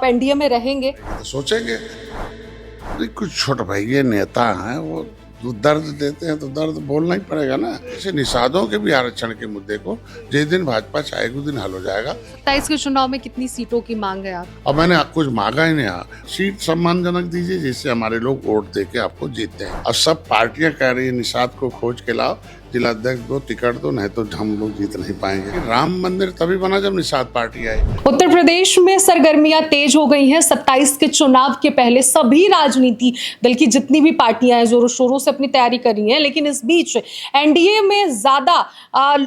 NDA में रहेंगे? तो सोचेंगे। अरे कुछ छोटे भाई ये नेता हैं, वो दर्द देते हैं तो दर्द बोलना ही पड़ेगा ना। ऐसे निषादों के भी आरक्षण के मुद्दे को जिस दिन भाजपा चाहेगी उस दिन हल हो जाएगा। 27 के चुनाव में कितनी सीटों की मांग है आप? अब मैंने कुछ मांगा ही नहीं। सीट सम्मानजनक दीजिए जिससे हमारे लोग वोट दे के आपको जीतते हैं। अब सब पार्टियां कह रही है निषाद को खोज के लाओ, जिलाध्यक्ष दो, टिकट दो, नहीं तो हम लोग जीत नहीं पाएंगे। राम मंदिर तभी बना जब निषाद पार्टी आई। उत्तर प्रदेश में सरगर्मियां तेज हो गई हैं। 27 के चुनाव के पहले सभी राजनीति दल की जितनी भी पार्टियां हैं जोरों शोरों से अपनी तैयारी कर रही हैं, लेकिन इस बीच एनडीए में ज्यादा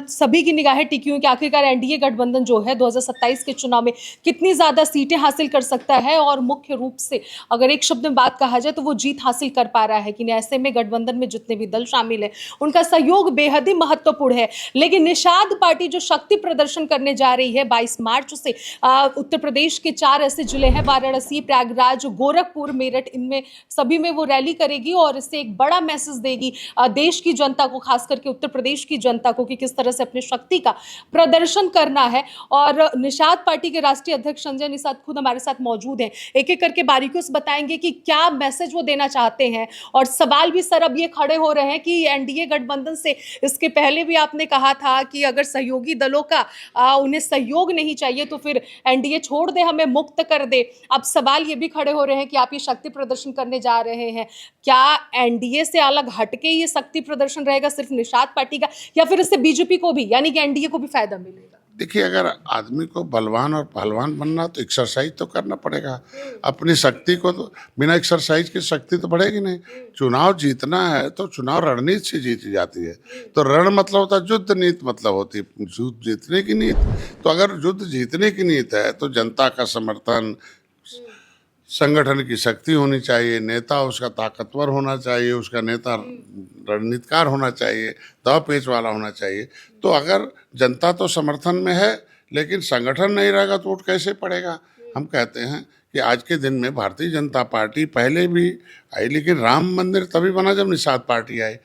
सभी की निगाहें टिकी हुई कि आखिरकार एनडीए गठबंधन जो है 2027 के चुनाव में कितनी ज्यादा सीटें हासिल कर सकता है, और मुख्य रूप से अगर एक शब्द में बात कहा जाए तो वो जीत हासिल कर पा रहा है कि नहीं। ऐसे में गठबंधन में जितने भी दल शामिल है उनका सहयोग बेहद ही महत्वपूर्ण है। लेकिन निषाद पार्टी जो शक्ति प्रदर्शन करने जा रही है 22 मार्च से, उत्तर प्रदेश के 4 ऐसे जिले हैं, वाराणसी, प्रयागराज, गोरखपुर, मेरठ, इनमें सभी में वो रैली करेगी और इससे एक बड़ा मैसेज देगी देश की जनता को, खास करके उत्तर प्रदेश की जनता को, कि किस तरह से अपनी शक्ति का प्रदर्शन करना है। और निषाद पार्टी के राष्ट्रीय अध्यक्ष संजय निषाद खुद हमारे साथ मौजूद हैं। एक एक करके बारीकियों से बताएंगे कि क्या मैसेज वो देना चाहते हैं। और सवाल भी सर अब ये खड़े हो रहे हैं कि एनडीए गठबंधन से इसके पहले भी आपने कहा था कि अगर सहयोगी दलों का उन्हें सहयोग नहीं चाहिए तो फिर एनडीए छोड़ दे, हमें मुक्त कर दे। अब सवाल ये भी खड़े हो रहे हैं कि आप ये शक्ति प्रदर्शन करने जा रहे हैं, क्या एनडीए से अलग हटके ये शक्ति प्रदर्शन रहेगा सिर्फ निषाद पार्टी का, या फिर इससे बीजेपी को भी यानी कि एनडीए को भी फायदा मिलेगा? देखिए, अगर आदमी को बलवान और पहलवान बनना तो एक्सरसाइज तो करना पड़ेगा। अपनी शक्ति को तो बिना एक्सरसाइज की शक्ति तो बढ़ेगी नहीं। चुनाव जीतना है तो चुनाव रणनीति से जीती जाती है। तो रण मतलब होता है युद्ध, नीति मतलब होती है युद्ध जीतने की नीति। तो अगर युद्ध जीतने की नीति है तो जनता का समर्थन, संगठन की शक्ति होनी चाहिए, नेता उसका ताकतवर होना चाहिए, उसका नेता रणनीतिकार होना चाहिए, दाव पेच वाला होना चाहिए। तो अगर जनता तो समर्थन में है लेकिन संगठन नहीं रहेगा तो वोट कैसे पड़ेगा। हम कहते हैं कि आज के दिन में भारतीय जनता पार्टी पहले भी आई, लेकिन राम मंदिर तभी बना जब निषाद पार्टी आई।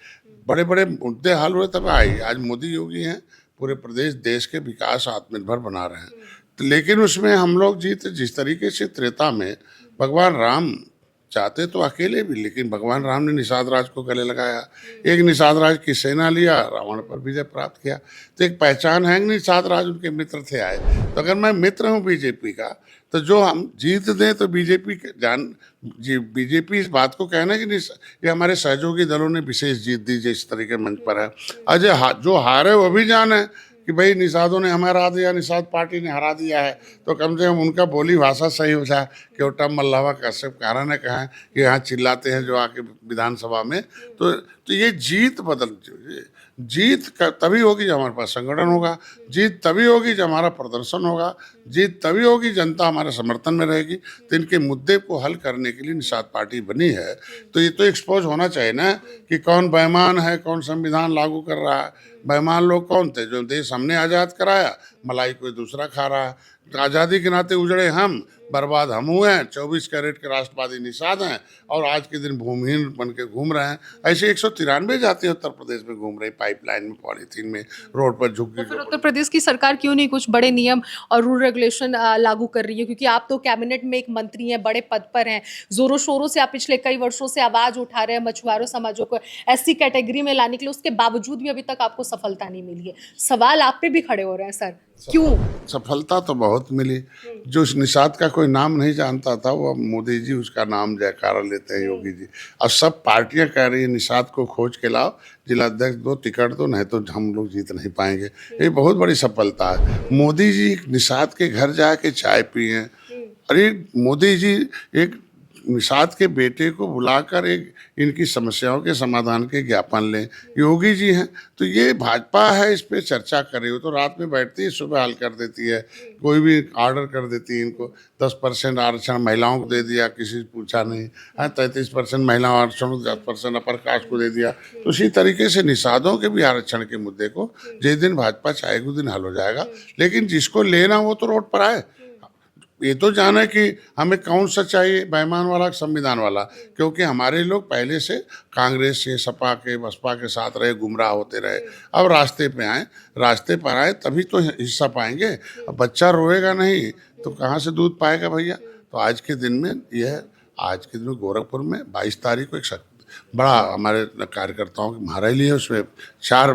बड़े बड़े मुद्दे हल हुए तब आई। आज मोदी योगी हैं, पूरे प्रदेश देश के विकास आत्मनिर्भर बना रहे हैं। लेकिन उसमें हम लोग जीते जिस तरीके से त्रेता में भगवान राम चाहते तो अकेले भी, लेकिन भगवान राम ने निषाद राज को गले लगाया। एक निषाद राज की सेना लिया, रावण पर विजय प्राप्त किया। तो एक पहचान है, निषाद राज उनके मित्र थे आए। तो अगर मैं मित्र हूँ बीजेपी का तो जो हम जीत दें तो बीजेपी इस बात को कहना कि ये हमारे सहयोगी दलों ने विशेष जीत दी जिस तरीके मंच पर है। अजय जो हारे वो भी जाने कि भाई निषादों ने हमें हरा दिया, निषाद पार्टी ने हरा दिया है। तो कम से कम उनका बोली भाषा सही हो जाए कि ओटा मल्लावा कश्यप कारण ने कहा है कि यहाँ चिल्लाते हैं जो आके विधानसभा में। तो ये जीत तभी होगी जब हमारे पास संगठन होगा, जीत तभी होगी जब हमारा प्रदर्शन होगा, जीत तभी होगी जनता हमारे समर्थन में रहेगी। तो इनके मुद्दे को हल करने के लिए निषाद पार्टी बनी है। तो ये तो एक्सपोज होना चाहिए ना कि कौन बेईमान है, कौन संविधान लागू कर रहा है। बेईमान लोग कौन थे? जो देश हमने आज़ाद कराया, मलाई कोई दूसरा खा रहा है। आज़ादी के नाते उजड़े हम, बर्बाद हम हुए हैं। 24 कैरेट के राष्ट्रवादी निषाद हैं और आज के दिन भूमिहीन बन के घूम रहे हैं। ऐसे 193 जाति उत्तर प्रदेश में घूम रही, पाइपलाइन में, पॉलीथीन में, रोड पर झुग्गी। तो फिर उत्तर प्रदेश की सरकार क्यों नहीं कुछ बड़े नियम और रूल रेगुलेशन लागू कर रही है? क्योंकि आप तो कैबिनेट में एक मंत्री हैं, बड़े पद पर हैं, जोरों शोरों से आप पिछले कई वर्षों से आवाज उठा रहे हैं मछुआरों समाजों को ऐसी कैटेगरी में लाने के लिए, उसके बावजूद भी अभी तक आपको सफलता नहीं मिली है। सवाल आप पे भी खड़े हो रहे हैं सर, क्यों? सफलता तो बहुत मिली। जो इस निषाद का कोई नाम नहीं जानता था वो अब मोदी जी उसका नाम जयकारा लेते हैं, योगी जी। अब सब पार्टियां कह रही है निषाद को खोज के लाओ, जिलाध्यक्ष दो, टिकट दो, नहीं तो हम लोग जीत नहीं पाएंगे। ये बहुत बड़ी सफलता है। मोदी जी निषाद के घर जाके चाय पिए। अरे मोदी जी एक निषाद के बेटे को बुलाकर एक इनकी समस्याओं के समाधान के ज्ञापन लें। योगी जी हैं तो ये भाजपा है, इस पे चर्चा करे। वो तो रात में बैठती है, सुबह हल कर देती है। कोई भी ऑर्डर कर देती है इनको। 10% आरक्षण महिलाओं को दे दिया, किसी से पूछा नहीं। 33% महिला आरक्षण, 10% अपर कास्ट को दे दिया। तो इसी तरीके से निषादों के भी आरक्षण के मुद्दे को जिस दिन भाजपा चाहेगी उस दिन हल हो जाएगा। लेकिन जिसको लेना वो तो रोड पर आए। ये तो जाने कि हमें कौन सा चाहिए, बेईमान वाला, संविधान वाला। क्योंकि हमारे लोग पहले से कांग्रेस से, सपा के, बसपा के साथ रहे, गुमराह होते रहे। अब रास्ते पर आए तभी तो हिस्सा पाएंगे। अब बच्चा रोएगा नहीं तो कहाँ से दूध पाएगा भैया। तो आज के दिन में आज के दिन में गोरखपुर में 22 तारीख को एक बड़ा हमारे कार्यकर्ताओं की महारैली है। उसमें 4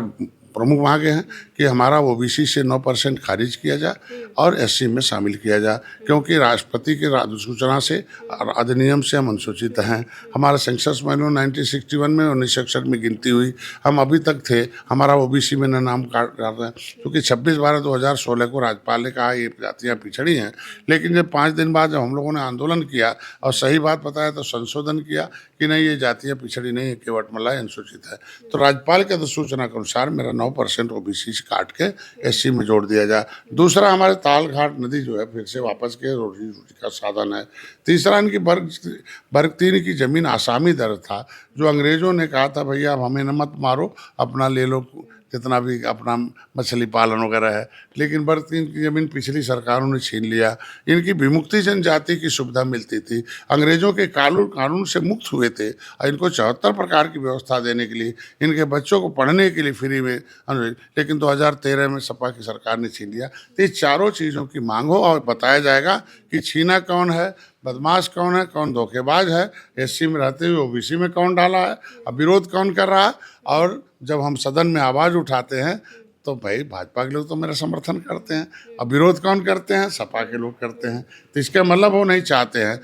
प्रमुख मांगे हैं कि हमारा ओबीसी से 9% खारिज किया जाए और एससी में शामिल किया जाए, क्योंकि राष्ट्रपति के अधिसूचना से और अधिनियम से हम अनुसूचित हैं। हमारा सेंसस मैनुअल 1961 में 1961 में गिनती हुई, हम अभी तक थे, हमारा ओबीसी में न नाम काट रहे हैं, क्योंकि 26/12/2016 को राज्यपाल ने कहा ये जातियाँ पिछड़ी हैं। लेकिन जब 5 दिन बाद जब हम लोगों ने आंदोलन किया और सही बात बताया तो संशोधन किया कि नहीं, ये जातियाँ पिछड़ी नहीं है, केवटमला अनुसूचित है। तो राज्यपाल के अधिसूचना के अनुसार मेरा 9% ओबीसी से काट के एससी में जोड़ दिया जाए। दूसरा, हमारे तालघाट नदी जो है फिर से वापस के रोजी रोटी का साधन है। तीसरा, इनकी वर्ग 3 की जमीन आसामी दर था, जो अंग्रेजों ने कहा था भैया अब हमें न मत मारो, अपना ले लो जितना भी अपना मछली पालन वगैरह है, लेकिन वर्ग 3 की जमीन पिछली सरकारों ने छीन लिया। इनकी विमुक्ति जनजाति की सुविधा मिलती थी, अंग्रेजों के कानून से मुक्त हुए थे और इनको 74 प्रकार की व्यवस्था देने के लिए, इनके बच्चों को पढ़ने के लिए फ्री में, लेकिन 2013 में सपा की सरकार ने छीन लिया। तो ये चारों चीज़ों की मांग हो और बताया जाएगा कि छीना कौन है, बदमाश कौन है, कौन धोखेबाज है, एससी में रहते हुए ओबीसी में कौन डाला है, अब विरोध कौन कर रहा है। और जब हम सदन में आवाज़ उठाते हैं तो भाई भाजपा के लोग तो मेरा समर्थन करते हैं, अब विरोध कौन करते हैं, सपा के लोग करते हैं। तो इसका मतलब वो नहीं चाहते हैं।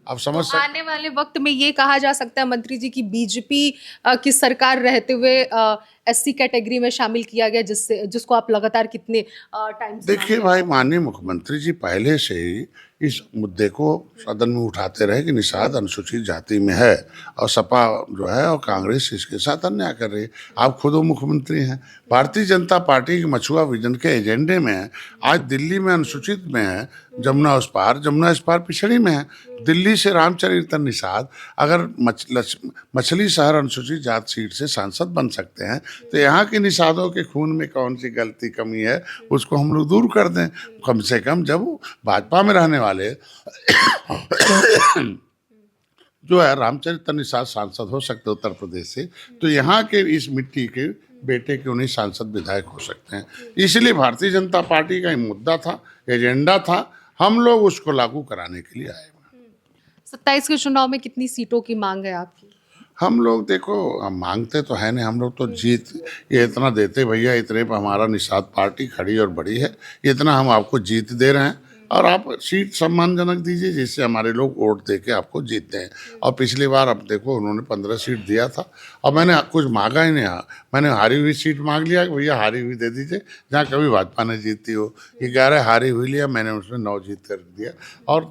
अब समझ तो आने वाले वक्त में ये कहा जा सकता है मंत्री जी की बीजेपी की सरकार रहते हुए एससी कैटेगरी में शामिल किया गया, जिसको आप लगातार कितने टाइम से देखिए भाई, माननीय मुख्यमंत्री जी पहले से ही इस मुद्दे को सदन में उठाते रहे कि निषाद अनुसूचित जाति में है और सपा जो है और कांग्रेस इसके साथ अन्याय कर रही है। आप खुद वो मुख्यमंत्री हैं। भारतीय जनता पार्टी के मछुआ विजन के एजेंडे में है। आज दिल्ली में अनुसूचित में है, जमुना उस पार पिछड़ी में है। दिल्ली से रामचरित्र निषाद अगर मछली शहर अनुसूचित जाति सीट से सांसद बन सकते हैं, तो यहाँ के निषादों के खून में कौन सी गलती कमी है, उसको हम लोग दूर कर दें। कम से कम जब भाजपा में रहने वाले जो है रामचरित्र निषाद सांसद हो सकते उत्तर प्रदेश से, तो यहाँ के इस मिट्टी के बेटे क्यों नहीं सांसद विधायक हो सकते हैं। इसलिए भारतीय जनता पार्टी का मुद्दा था, एजेंडा था, हम लोग उसको लागू कराने के लिए आए। 27 के चुनाव में कितनी सीटों की मांग है आपकी? हम लोग देखो, हम मांगते तो है नहीं, हम लोग तो जीत ये इतना देते भैया, इतने पर हमारा निषाद पार्टी खड़ी और बड़ी है, इतना हम आपको जीत दे रहे हैं और आप सीट सम्मानजनक दीजिए जिससे हमारे लोग वोट दे के आपको जीतते हैं। और पिछली बार अब देखो उन्होंने 15 सीट दिया था और मैंने कुछ मांगा ही नहीं, मैंने हारी हुई सीट मांग लिया कि भैया हारी हुई दे दीजिए, जहाँ कभी भाजपा ने जीती हो। 11 हारी हुई लिया मैंने, उसमें 9 जीत कर दिया और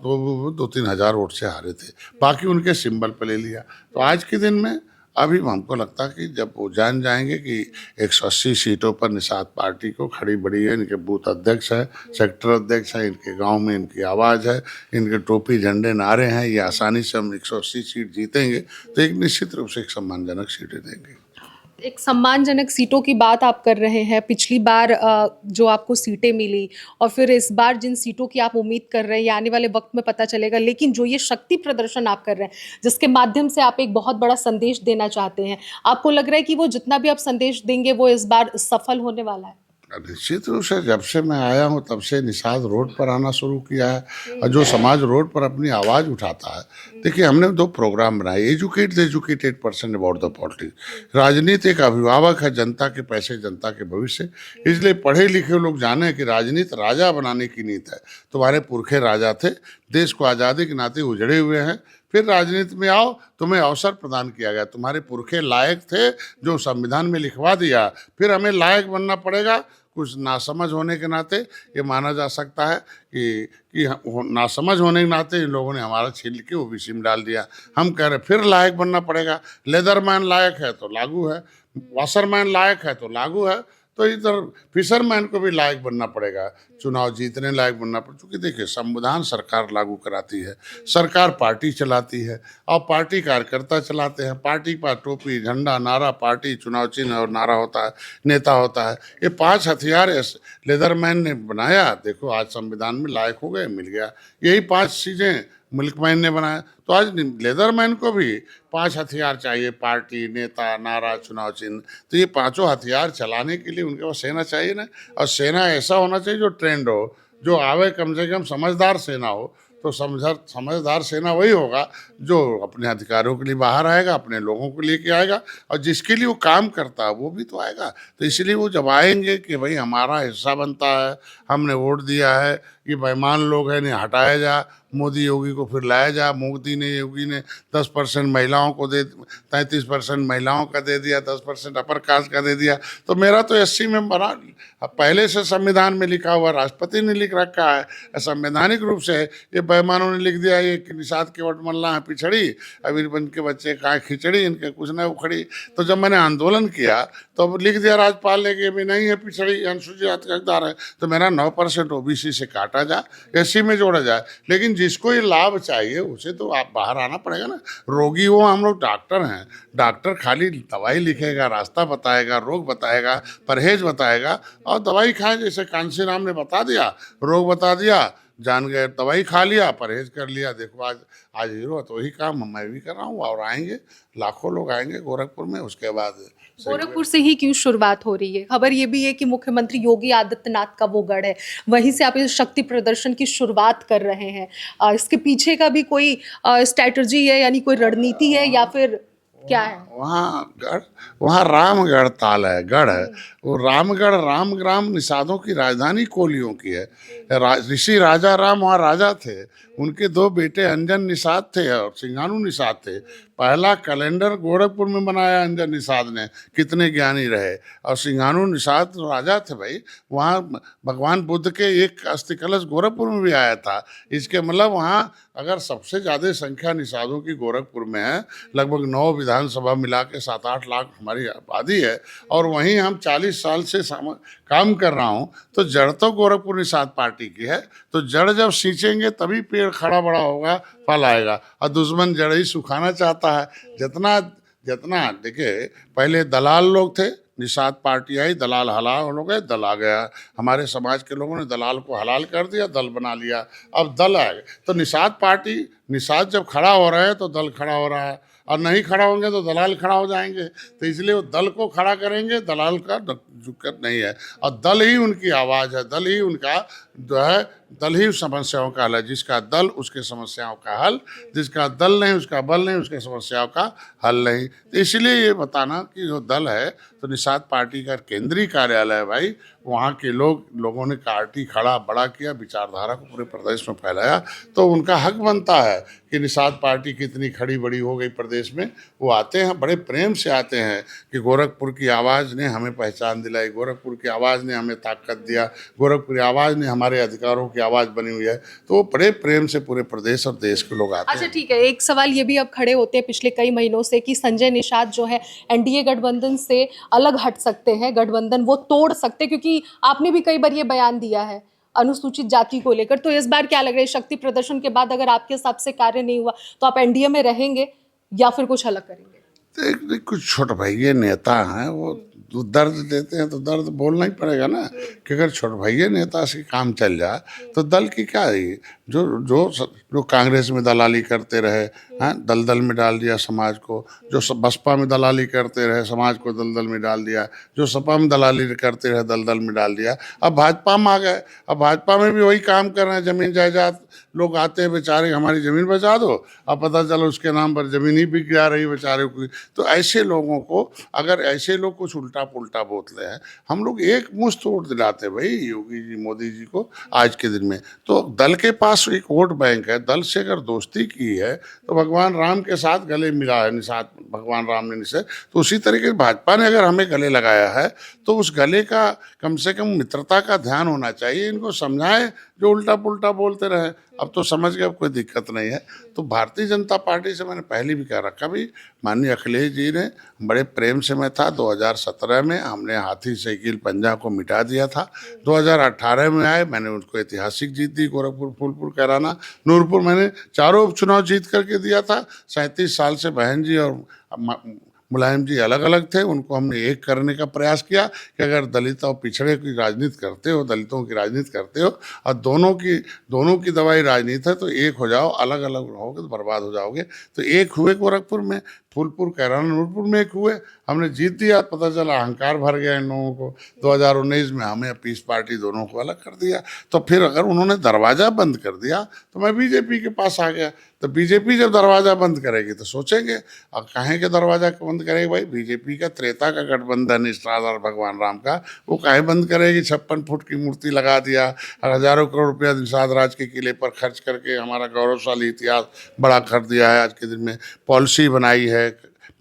2-3 हज़ार वोट से हारे थे, बाकी उनके सिंबल पर ले लिया। तो आज के दिन में अभी हमको लगता है कि जब वो जान जाएंगे कि 180 सीटों पर निषाद पार्टी को खड़ी बड़ी है, इनके बूथ अध्यक्ष है, सेक्टर अध्यक्ष है, इनके गांव में इनकी आवाज़ है, इनके टोपी झंडे नारे हैं, ये आसानी से हम 180 सीट जीतेंगे, तो एक निश्चित रूप से एक सम्मानजनक सीटें देंगे। एक सम्मानजनक सीटों की बात आप कर रहे हैं, पिछली बार जो आपको सीटें मिली और फिर इस बार जिन सीटों की आप उम्मीद कर रहे हैं, ये आने वाले वक्त में पता चलेगा। लेकिन जो ये शक्ति प्रदर्शन आप कर रहे हैं, जिसके माध्यम से आप एक बहुत बड़ा संदेश देना चाहते हैं, आपको लग रहा है कि वो जितना भी आप संदेश देंगे वो इस बार सफल होने वाला है? निश्चित रूप से जब से मैं आया हूँ तब से निषाद रोड पर आना शुरू किया है और जो समाज रोड पर अपनी आवाज़ उठाता है। देखिए, हमने 2 प्रोग्राम बनाए, educated person about the politics. राजनीति एक अभिभावक है, जनता के पैसे जनता के भविष्य, इसलिए पढ़े लिखे लोग जाने कि राजनीति राजा बनाने की नीति है। तुम्हारे पुरखे राजा थे, देश को आज़ादी के नाते उजड़े हुए हैं, फिर राजनीति में आओ, तुम्हें अवसर प्रदान किया गया, तुम्हारे पुरखे लायक थे जो संविधान में लिखवा दिया, फिर हमें लायक बनना पड़ेगा। कुछ नासमझ होने के नाते ये माना जा सकता है कि नासमझ होने के नाते इन लोगों ने हमारा छील के ओबीसी में डाल दिया। हम कह रहे फिर लायक बनना पड़ेगा। लेदरमैन लायक है तो लागू है, वाशरमैन लायक है तो लागू है, तो इधर फिशरमैन को भी लायक बनना पड़ेगा, चुनाव जीतने लायक बनना पड़ेगा। क्योंकि देखिए, संविधान सरकार लागू कराती है, सरकार पार्टी चलाती है और पार्टी कार्यकर्ता चलाते हैं। पार्टी पर टोपी, झंडा, नारा, पार्टी, चुनाव चिन्ह और नारा होता है, नेता होता है। ये 5 हथियार लेदरमैन ने बनाया। देखो आज संविधान में लायक हो गए, मिल गया। यही 5 चीज़ें मिल्कमैन ने बनाया, तो आज लेदरमैन को भी 5 हथियार चाहिए, पार्टी, नेता, नारा, चुनाव चिन्ह। तो ये 5 हथियार चलाने के लिए उनके पास सेना चाहिए ना, और सेना ऐसा होना चाहिए जो ट्रेंड हो, जो आवे, कम से कम समझदार सेना हो। तो समझदार सेना वही होगा जो अपने अधिकारों के लिए बाहर आएगा, अपने लोगों को लेके आएगा, और जिसके लिए वो काम करता है वो भी तो आएगा। तो इसलिए वो जब आएंगे कि भाई हमारा हिस्सा बनता है, हमने वोट दिया है, ये बेईमान लोग हैं, इन्हें हटाया जा, मोदी योगी को फिर लाया जा। मोदी ने योगी ने 10% महिलाओं को दे, 33% महिलाओं का दे दिया, 10% अपर कास्ट का दे दिया। तो मेरा तो 80 में बना, पहले से संविधान में लिखा हुआ, राष्ट्रपति ने लिख रखा है, संवैधानिक रूप से है। ये बेईमानों ने लिख दिया ये कि निषाद के वोट मल्ला है पिछड़ी, अभी बन के बच्चे खाए खिचड़ी, इनके कुछ न उखड़ी। तो जब मैंने आंदोलन किया तो अब लिख दिया राज्यपाल ने कि अभी नहीं है पिछड़ी, अनुसूचित जाति का हकदार है, तो मेरा 9% ओबीसी से काटा जाए, एससी में जोड़ा जाए। लेकिन जिसको ये लाभ चाहिए उसे तो आप बाहर आना पड़ेगा ना। रोगी हो, हम लोग डॉक्टर हैं, डॉक्टर खाली दवाई लिखेगा, रास्ता बताएगा, रोग बताएगा, परहेज बताएगा, और दवाई खाएं। जैसे कांसी राम ने बता दिया, रोग बता दिया, जान गए, दवाई खा लिया, परहेज कर लिया। देखो आज हीरो तो वही काम मैं भी कर रहा हूँ, और आएंगे लाखों लोग आएंगे गोरखपुर में। उसके बाद गोरखपुर से ही क्यों शुरुआत हो रही है? खबर ये भी है कि मुख्यमंत्री योगी आदित्यनाथ का वो गढ़ है, वहीं से आप इस शक्ति प्रदर्शन की शुरुआत कर रहे हैं। इसके पीछे का भी कोई स्ट्रैटेजी है, यानी कोई रणनीति है, या फिर क्या है? वहाँ रामगढ़ ताल है, गढ़ है वो। रामगढ़ रामग्राम निषादों की राजधानी कोलियों की है। ऋषि राजा राम वहाँ राजा थे, उनके 2 बेटे अंजन निषाद थे और सिंघाणु निषाद थे। पहला कैलेंडर गोरखपुर में बनाया अंजन निषाद ने, कितने ज्ञानी रहे। और सिंघाणु निषाद राजा थे भाई, वहाँ भगवान बुद्ध के एक अस्थि कलश गोरखपुर में भी आया था। इसके मतलब वहाँ अगर सबसे ज़्यादा संख्या निषादों की गोरखपुर में है, लगभग 9 विधानसभा मिला के 7-8 लाख हमारी आबादी है, और वहीं हम 40 साल से काम कर रहा हूँ। तो जड़ तो गोरखपुर निषाद पार्टी की है। तो जड़ जब सींचेंगे तभी पेड़ खड़ा बड़ा होगा, फल आएगा। और दुश्मन जड़ ही सुखाना चाहता है। जितना देखिए, पहले दलाल लोग थे, निषाद पार्टी आई, दलाल हलाल हो गए, दल आ गया। हमारे समाज के लोगों ने दलाल को हलाल कर दिया, दल बना लिया, अब दल आ गए। तो निषाद पार्टी, निषाद जब खड़ा हो रहा है तो दल खड़ा हो रहा है, और नहीं खड़ा होंगे तो दलाल खड़ा हो जाएंगे। तो इसलिए वो दल को खड़ा करेंगे, दलाल का दिक्कत नहीं है। और दल ही उनकी आवाज़ है, दल ही उनका जो है, दल ही समस्याओं का हल है। जिसका दल उसके समस्याओं का हल, जिसका दल नहीं उसका बल नहीं, उसके समस्याओं का हल नहीं। तो इसलिए ये बताना कि जो दल है, तो निषाद पार्टी का केंद्रीय कार्यालय है भाई। वहाँ के लोगों ने पार्टी खड़ा बड़ा किया, विचारधारा को पूरे प्रदेश में फैलाया। तो उनका हक बनता है कि निषाद पार्टी कितनी खड़ी बड़ी हो गई प्रदेश में। वो आते हैं, बड़े प्रेम से आते हैं कि गोरखपुर की आवाज़ ने हमें पहचान दिलाई, गोरखपुर की आवाज़ ने हमें ताकत दिया, गोरखपुर की आवाज़ ने हमारे अधिकारों की आवाज़ बनी हुई है। तो वो बड़े प्रेम से पूरे प्रदेश और देश के लोग आते हैं। अच्छा ठीक है, एक सवाल ये भी अब खड़े होते हैं पिछले कई महीनों से कि संजय निषाद जो है एनडीए गठबंधन से अलग हट सकते हैं, गठबंधन वो तोड़ सकते हैं, क्योंकि आपने भी कई बार ये बयान दिया है अनुसूचित जाति को लेकर। तो इस बार क्या लग रहा है, शक्ति प्रदर्शन के बाद अगर आपके हिसाब से कार्य नहीं हुआ तो आप एनडीए में रहेंगे या फिर कुछ अलग करेंगे? कुछ छोटे भैया नेता हैं, वो दर्द देते हैं तो दर्द बोलना ही पड़ेगा ना। कि अगर छोटे भैया नेता से काम चल जाए तो दल की क्या है? जो कांग्रेस में दलाली करते रहे, हाँ, दलदल में डाल दिया समाज को। जो बसपा में दलाली करते रहे, समाज को दलदल में डाल दिया। जो सपा में दलाली करते रहे, दलदल में डाल दिया। अब भाजपा में आ गए, अब भाजपा में भी वही काम कर रहे हैं। जमीन जायदाद, लोग आते हैं बेचारे, हमारी ज़मीन बचा दो, अब पता चलो उसके नाम पर ज़मीन ही बिक जा रही बेचारे की। तो ऐसे लोगों को, अगर ऐसे लोग कुछ उल्टा पुल्टा बोलते हैं, हम लोग एक मुश्त वोट दिलाते भाई योगी जी मोदी जी को आज के दिन में। तो दल के पास एक वोट बैंक है, दल से अगर दोस्ती की है तो भगवान राम के साथ गले मिला है निषाद, भगवान राम ने निषाद। तो उसी तरीके से भाजपा ने अगर हमें गले लगाया है तो उस गले का कम से कम मित्रता का ध्यान होना चाहिए। इनको समझाएं जो उल्टा पुल्टा बोलते रहे। अब तो समझ गए, अब कोई दिक्कत नहीं है। तो भारतीय जनता पार्टी से मैंने पहले भी कह रखा भी, माननीय अखिलेश जी ने बड़े प्रेम से, मैं था 2017 में, हमने हाथी साइकिल पंजा को मिटा दिया था। 2018 में आए, मैंने उनको ऐतिहासिक जीत दी, गोरखपुर, फूलपुर, कैराना, नूरपुर, मैंने चारों उपचुनाव जीत करके दिया था। 37 साल से बहन जी और मुलायम जी अलग अलग थे, उनको हमने एक करने का प्रयास किया कि अगर दलित और पिछड़े की राजनीति करते हो, दलितों की राजनीति करते हो और दोनों की दवाई राजनीति है, तो एक हो जाओ, अलग अलग रहोगे तो बर्बाद हो जाओगे। तो एक हुए गोरखपुर में, फूलपुर, कैराना, नूरपुर में एक हुए, हमने जीत दिया। पता चला अहंकार भर गया इन लोगों को। 2019 में हमें पीस पार्टी दोनों को अलग कर दिया। तो फिर अगर उन्होंने दरवाज़ा बंद कर दिया तो मैं बीजेपी के पास आ गया। तो बीजेपी जब दरवाज़ा बंद करेगी तो सोचेंगे, और काहे के दरवाज़ा बंद करेगी भाई? बीजेपी का त्रेता का गठबंधन निषाद और भगवान राम का, वो काहे बंद करेगी? 56 फुट की मूर्ति लगा दिया, हजारों करोड़ रुपया निषाद राज के किले पर खर्च करके हमारा गौरवशाली इतिहास बड़ा कर दिया है। आज के दिन में पॉलिसी बनाई है,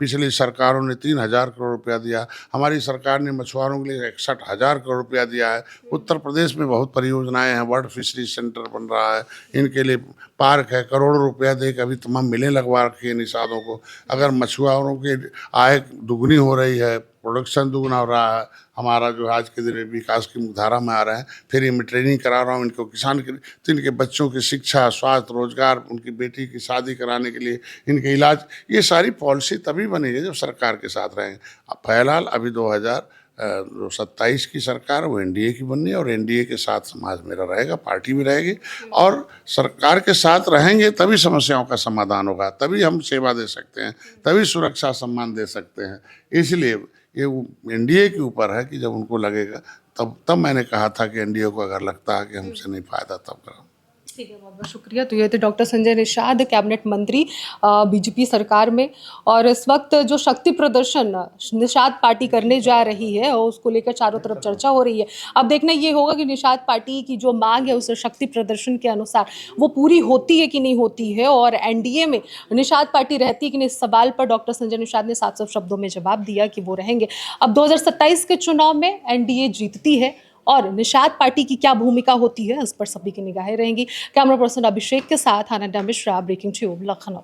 पिछली सरकारों ने 3,000 करोड़ रुपया दिया, हमारी सरकार ने मछुआरों के लिए 61,000 करोड़ रुपया दिया है। उत्तर प्रदेश में बहुत परियोजनाएं हैं, वर्ल्ड फिशरी सेंटर बन रहा है, इनके लिए पार्क है, करोड़ों रुपया दे के अभी तमाम मिलें लगवा रखी है निषादों को। अगर मछुआरों की आय दुगनी हो रही है, प्रोडक्शन दुगना हो रहा है, हमारा जो आज के दिन विकास की मुख्यधारा में आ रहे हैं, फिर मैं ट्रेनिंग करा रहा हूँ इनको किसान के, तो इनके बच्चों की शिक्षा, स्वास्थ्य, रोजगार, उनकी बेटी की शादी कराने के लिए, इनके इलाज, ये सारी पॉलिसी तभी बनेगी जब सरकार के साथ रहेंगे। अब फिलहाल अभी 2027 की सरकार वो एनडीए की बननी है, और एनडीए के साथ समाज मेरा रहेगा, पार्टी भी रहेगी, और सरकार के साथ रहेंगे तभी समस्याओं का समाधान होगा, तभी हम सेवा दे सकते हैं, तभी सुरक्षा सम्मान दे सकते हैं। इसलिए ये एनडीए के ऊपर है कि जब उनको लगेगा, तब मैंने कहा था कि एनडीए को अगर लगता है कि हमसे नहीं फायदा तब करो। ठीक है, बहुत बहुत शुक्रिया। तो ये थे डॉक्टर संजय निषाद, कैबिनेट मंत्री बीजेपी सरकार में। और इस वक्त जो शक्ति प्रदर्शन निषाद पार्टी करने जा रही है और उसको लेकर चारों तरफ चर्चा हो रही है। अब देखना ये होगा कि निषाद पार्टी की जो मांग है उस शक्ति प्रदर्शन के अनुसार वो पूरी होती है कि नहीं होती है, और एनडीए में निषाद पार्टी रहती है कि नहीं। इस सवाल पर डॉक्टर संजय निषाद ने साफ साफ शब्दों में जवाब दिया कि वो रहेंगे। अब 2027 के चुनाव में एनडीए जीतती है और निषाद पार्टी की क्या भूमिका होती है, इस पर सभी की निगाहें रहेंगी। कैमरा पर्सन अभिषेक के साथ आनंदा मिश्रा, ब्रेकिंग ट्यूब, लखनऊ।